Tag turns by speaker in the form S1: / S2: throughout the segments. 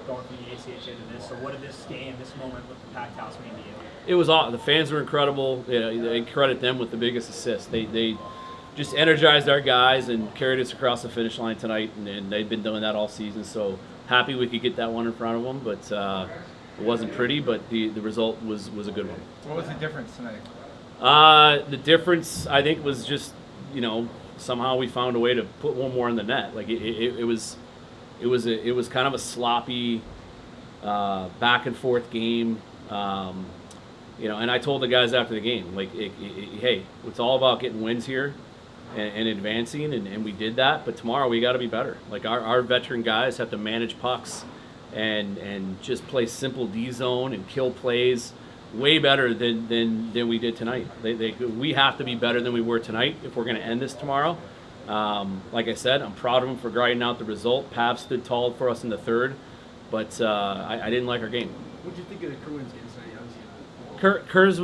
S1: going from the ACHA to this. So what did this game, this moment with the packed house mean to you?
S2: It was awesome. The fans were incredible. They credit them with the biggest assist. They just energized our guys and carried us across the finish line tonight, and they've been doing that all season. So happy we could get that one in front of them, but it wasn't pretty, but the result was a good one.
S3: What was the difference tonight?
S2: The difference, I think, was just, somehow we found a way to put one more in the net. Like it was kind of a sloppy back and forth game. And I told the guys after the game, like, hey, it's all about getting wins here and advancing, and we did that. But tomorrow we got to be better. Like our veteran guys have to manage pucks and just play simple D zone and kill plays way better than we did tonight. We have to be better than we were tonight if we're going to end this tomorrow. Like I said, I'm proud of them for grinding out the result. Pav stood tall for us in the third, but I didn't like our game.
S1: What did you think of the Bruins game tonight?
S2: Kurz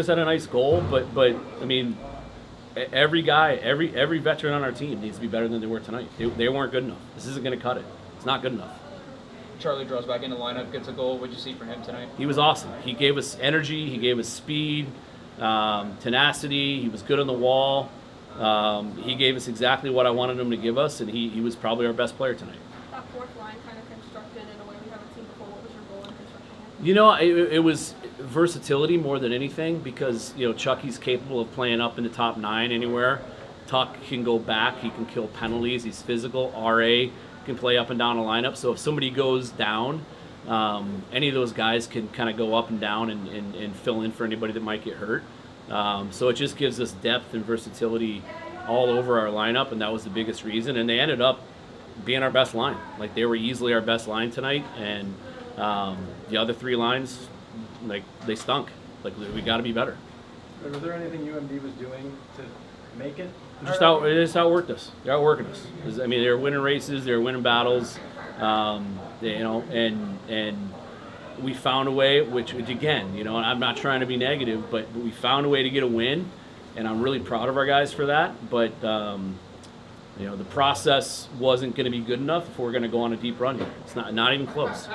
S2: had a nice goal, but I mean, every guy, every veteran on our team needs to be better than they were tonight. They weren't good enough. This isn't going to cut it. It's not good enough.
S4: Charlie draws back in the lineup, gets a goal. What did you see from him tonight?
S2: He was awesome. He gave us energy. He gave us speed, tenacity. He was good on the wall. He gave us exactly what I wanted him to give us, and he was probably our best player tonight.
S5: That fourth line kind of constructed in a way we haven't seen before. What was your goal in constructing it?
S2: It was versatility more than anything, because Chucky's capable of playing up in the top 9 anywhere. Tuck can go back. He can kill penalties. He's physical. RA can play up and down a lineup. So if somebody goes down, any of those guys can kind of go up and down and fill in for anybody that might get hurt. So it just gives us depth and versatility all over our lineup, and that was the biggest reason. And they ended up being our best line. Like, they were easily our best line tonight, and the other 3 lines, like, they stunk. Like, we got to be better.
S6: Was there anything UMD was doing to make it?
S2: It just outworked us. They're outworking us. I mean, they were winning races. They were winning battles. And we found a way, which again, and I'm not trying to be negative, but we found a way to get a win, and I'm really proud of our guys for that. But the process wasn't going to be good enough if we're going to go on a deep run here. It's not even close.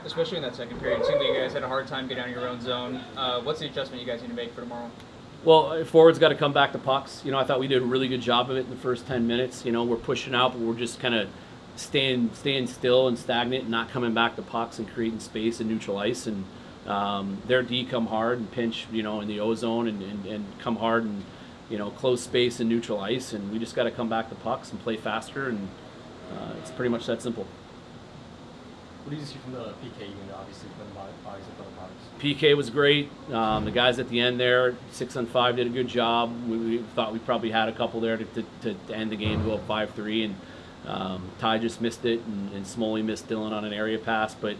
S4: Especially in that second period, it seemed like you guys had a hard time getting out of your own zone. What's the adjustment you guys need to make for tomorrow?
S2: Well, forwards got to come back to pucks. I thought we did a really good job of it in the first 10 minutes. We're pushing out, but we're just kind of staying still and stagnant and not coming back to pucks and creating space and neutral ice. And their D come hard and pinch, in the O zone and come hard and, close space and neutral ice. And we just got to come back to pucks and play faster. And it's pretty much that simple.
S1: What did you see from the PK unit, obviously, for the bodies of both bodies?
S2: PK was great. The guys at the end there, 6-on-5, did a good job. We thought we probably had a couple there to end the game, go up 5-3, and Ty just missed it, and Smoley missed Dylan on an area pass, but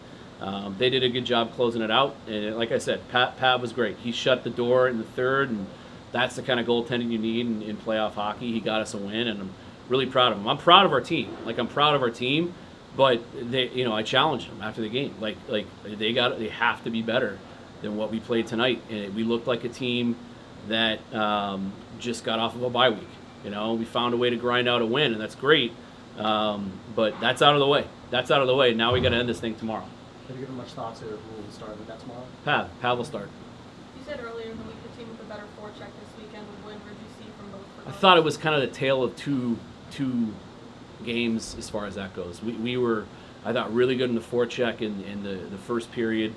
S2: they did a good job closing it out. And like I said, Pav was great. He shut the door in the third, and that's the kind of goaltending you need in playoff hockey. He got us a win, and I'm really proud of him. I'm proud of our team. I'm proud of our team. But I challenged them after the game. Like they have to be better than what we played tonight. And we looked like a team that just got off of a bye week. We found a way to grind out a win, and that's great. But that's out of the way. Now we got to end this thing tomorrow.
S1: Have you given much thought to who will start with that tomorrow?
S2: Pav will start.
S5: You said earlier in the week the team with a better forecheck this weekend would win. What did you see from both?
S2: I thought it was kind of the tale of two games as far as that goes. We were, I thought, really good in the forecheck in the first period,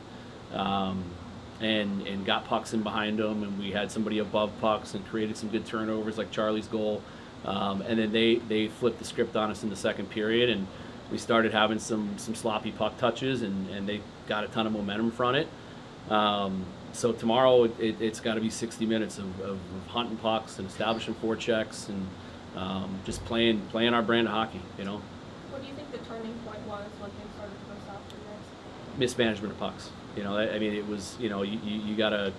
S2: and got pucks in behind them, and we had somebody above pucks and created some good turnovers like Charlie's goal, and then they flipped the script on us in the second period, and we started having some sloppy puck touches, and they got a ton of momentum from it. So tomorrow it's got to be 60 minutes of hunting pucks and establishing forechecks and just playing our brand of hockey,
S5: What do you think the turning point was when things started to go south for you guys?
S2: Mismanagement of pucks. I mean, it was, you got a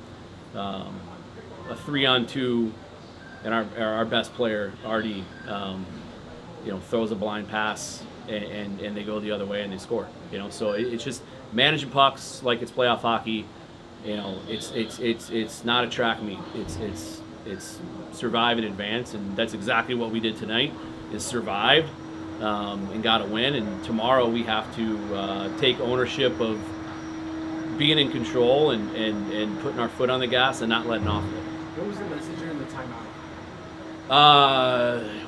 S2: 3-on-2, and our best player, Artie, throws a blind pass, and they go the other way and they score. So it's just managing pucks like it's playoff hockey. It's not a track meet. It's survive and advance, and that's exactly what we did tonight. Is survived and got a win. And tomorrow we have to take ownership of being in control and putting our foot on the gas and not letting off of it.
S1: What was the message during the timeout?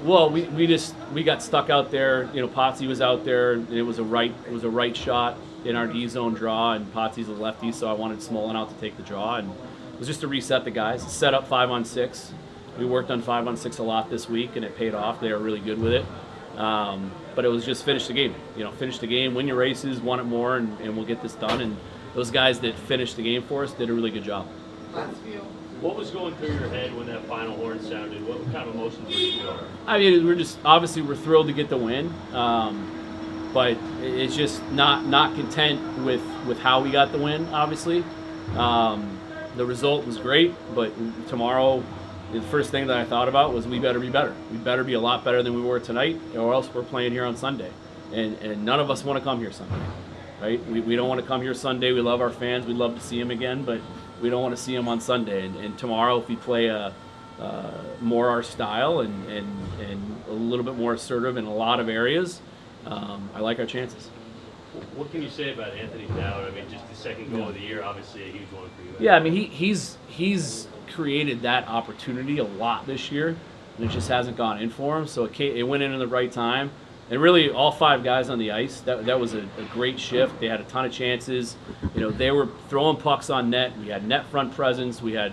S2: Well, we got stuck out there. You know, Potsy was out there. And it was a right shot in our D zone draw, and Potsy's a lefty, so I wanted Smolin out to take the draw, and it was just to reset the guys. Set up 5-on-6. We worked on 5-on-6 a lot this week, and it paid off. They were really good with it. But it was just finish the game. You know, finish the game, win your races, want it more, and we'll get this done. And those guys that finished the game for us did a really good job.
S7: What was going through your head when that final horn sounded? What kind of emotions were you feeling?
S2: I mean, we're thrilled to get the win, but it's just not content with how we got the win. Obviously, the result was great, but tomorrow, the first thing that I thought about was we better be better. We better be a lot better than we were tonight, or else we're playing here on Sunday, and none of us want to come here Sunday, right? We don't want to come here Sunday. We love our fans. We'd love to see them again, but we don't want to see them on Sunday. And tomorrow, if we play more our style and a little bit more assertive in a lot of areas, I like our chances.
S7: What can you say about Anthony Dowd? I mean, just the second goal of the year, obviously a huge one for you.
S2: Yeah, I mean, he's created that opportunity a lot this year, and it just hasn't gone in for him. So it went in at the right time. And really, all 5 guys on the ice, that was a great shift. They had a ton of chances. You know, they were throwing pucks on net. We had net front presence. We had,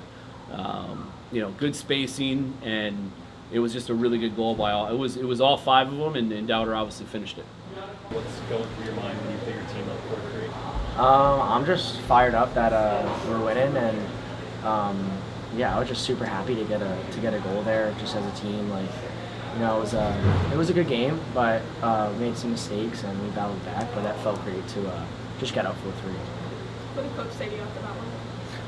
S2: good spacing, and it was just a really good goal by all. It was all 5 of them, and Dowder obviously finished it.
S7: What's going through your mind when you put your team up 4-3?
S8: I'm just fired up that we're winning, and I was just super happy to get a goal there, just as a team. Like, you know, it was a good game, but we made some mistakes and we battled back. But that felt great to just get up 4-3.
S5: What did Coach say to you after that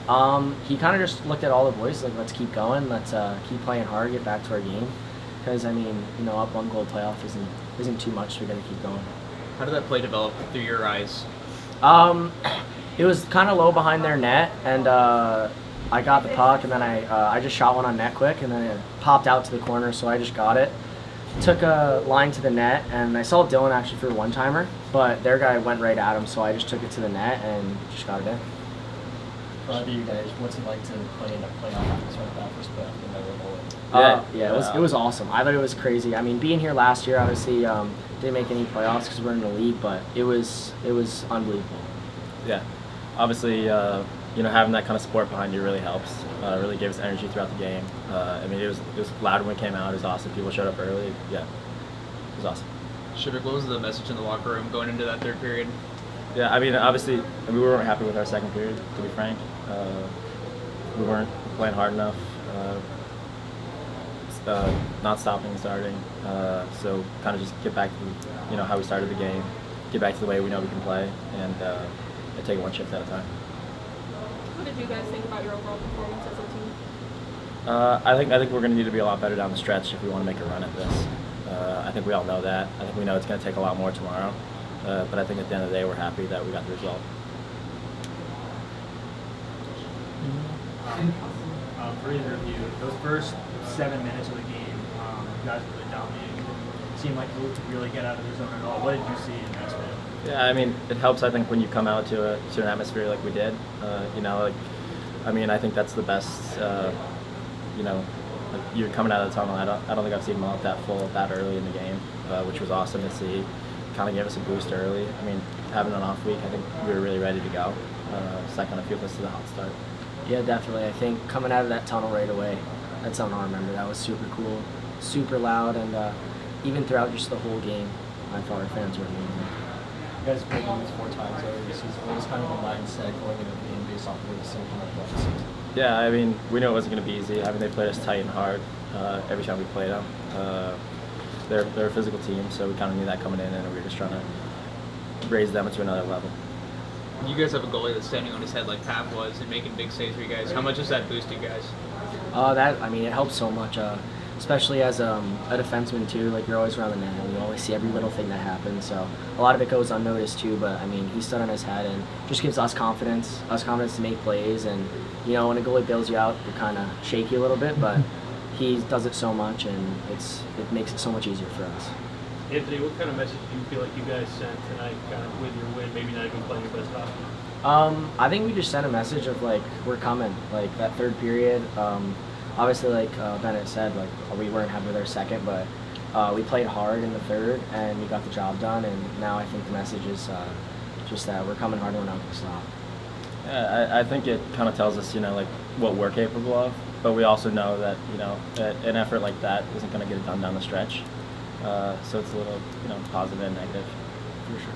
S5: one?
S8: He kind of just looked at all the boys like, let's keep going, let's keep playing hard, get back to our game. Because I mean, you know, up 1 goal playoff isn't too much. We got to keep going.
S4: How did that play develop through your eyes?
S8: It was kind of low behind their net, and I got the puck, and then I just shot one on net quick, and then it popped out to the corner, so I just got it. Took a line to the net, and I saw Dylan actually for a one-timer, but their guy went right at him, so I just took it to the net and just got it in.
S1: For either of you guys, what's it like to play in a playoff atmosphere like that first playoff in
S8: Yeah, it was awesome. I thought it was crazy. I mean, being here last year, obviously, didn't make any playoffs because we're in the league, but it was unbelievable.
S9: Yeah, obviously, having that kind of support behind you really helps. Really gave us energy throughout the game. I mean, it was loud when we came out. It was awesome. People showed up early. Yeah, it was awesome.
S4: Schimek, what was the message in the locker room going into that third period?
S9: Yeah, I mean, obviously, we weren't happy with our second period, to be frank. We weren't playing hard enough. Not stopping and starting. So kind of just get back to how we started the game, get back to the way we know we can play, and take it one shift at a time.
S5: What did you guys think about your overall performance as a team?
S9: I think we're going to need to be a lot better down the stretch if we want to make a run at this. I think we all know that. I think we know it's going to take a lot more tomorrow. But I think at the end of the day, we're happy that we got the result.
S10: For either of you, those first 7 minutes of the game, you guys were really dominating. It seemed like Duluth could really get out of the zone at all. What did you see in that spin?
S9: Yeah, I mean, it helps, I think, when you come out to an atmosphere like we did. I think that's the best, you're coming out of the tunnel. I don't think I've seen them out that full that early in the game, which was awesome to see. Kind of gave us a boost early. I mean, having an off week, I think we were really ready to go. So that kind of fueled us to the hot start.
S8: Yeah, definitely. I think coming out of that tunnel right away, that's something I'll remember. That was super cool, super loud, and even throughout just the whole game, I thought our fans were amazing.
S1: You guys played Duluth 4 times already this season. What was kind of the mindset going into the game based off of what you've seen from our season?
S9: Yeah, I mean, we knew it wasn't going to be easy. I mean, they played us tight and hard every time we played them. They're a physical team, so we kind of knew that coming in, and we were just trying to raise them to another level.
S4: You guys have a goalie that's standing on his head like Pat was and making big saves for you guys. How much has that boosted you guys?
S8: It helps so much, especially as a defenseman too. Like, you're always around the net, and you always see every little thing that happens. So a lot of it goes unnoticed too. But I mean, he stood on his head and just gives us confidence to make plays. And when a goalie bails you out, you're kind of shaky a little bit, but he does it so much, and it makes it so much easier for us.
S7: Anthony, what kind of message do you feel like you guys sent tonight, kind of with your win, maybe not even playing your best hockey?
S8: I think we just sent a message of like we're coming. Like that third period. Obviously, like Bennett said, like we weren't happy with our second, but we played hard in the third and we got the job done. And now I think the message is just that we're coming hard and we're not going to stop.
S9: Yeah, I think it kind of tells us, like what we're capable of, but we also know that, that an effort like that isn't going to get it done down the stretch. So it's a little, positive and negative.
S8: For sure.